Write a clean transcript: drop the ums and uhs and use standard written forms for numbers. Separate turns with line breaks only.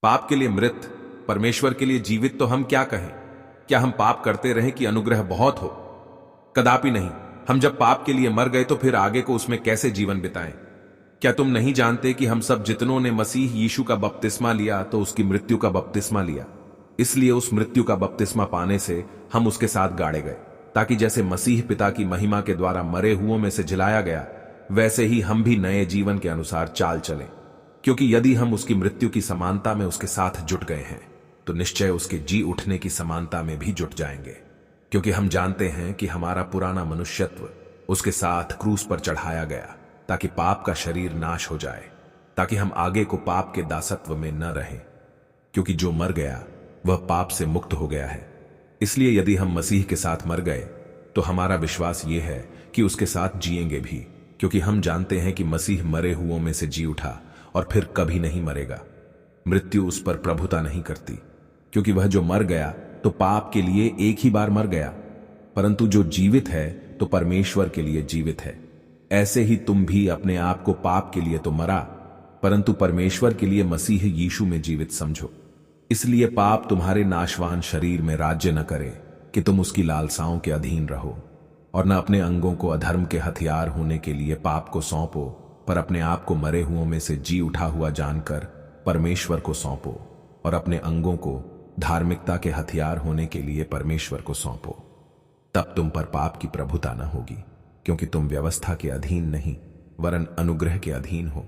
पाप के लिए मृत, परमेश्वर के लिए जीवित तो हम क्या कहें? क्या हम पाप करते रहें कि अनुग्रह बहुत हो? कदापि नहीं। हम जब पाप के लिए मर गए तो फिर आगे को उसमें कैसे जीवन बिताएं? क्या तुम नहीं जानते कि हम सब जितनों ने मसीह यीशु का बपतिस्मा लिया तो उसकी मृत्यु का बपतिस्मा लिया? इसलिए उस मृत्यु का बपतिस्मा पाने से हम उसके साथ गाड़े गए, ताकि जैसे मसीह पिता की महिमा के द्वारा मरे हुओं में से जिलाया गया, वैसे ही हम भी नए जीवन के अनुसार चाल चलें। क्योंकि यदि हम उसकी मृत्यु की समानता में उसके साथ जुट गए हैं, तो निश्चय उसके जी उठने की समानता में भी जुट जाएंगे। क्योंकि हम जानते हैं कि हमारा पुराना मनुष्यत्व उसके साथ क्रूस पर चढ़ाया गया, ताकि पाप का शरीर नाश हो जाए, ताकि हम आगे को पाप के दासत्व में न रहें। क्योंकि जो मर गया वह पाप से मुक्त हो गया है। इसलिए यदि हम मसीह के साथ मर गए तो हमारा विश्वास यह है कि उसके साथ जिएंगे भी, क्योंकि हम जानते हैं कि मसीह मरे हुओं में से जी उठा और फिर कभी नहीं मरेगा। मृत्यु उस पर प्रभुता नहीं करती, क्योंकि वह जो मर गया तो पाप के लिए एक ही बार मर गया, परंतु जो जीवित है तो परमेश्वर के लिए जीवित है। ऐसे ही तुम भी अपने आप को पाप के लिए तो मरा, परंतु परमेश्वर के लिए मसीह यीशु में जीवित समझो। इसलिए पाप तुम्हारे नाशवान शरीर में राज्य न करे कि तुम उसकी लालसाओं के अधीन रहो, और न अपने अंगों को अधर्म के हथियार होने के लिए पाप को सौंपो, पर अपने आप को मरे हुओं में से जी उठा हुआ जानकर परमेश्वर को सौंपो, और अपने अंगों को धार्मिकता के हथियार होने के लिए परमेश्वर को सौंपो। तब तुम पर पाप की प्रभुता न होगी, क्योंकि तुम व्यवस्था के अधीन नहीं वरन अनुग्रह के अधीन हो।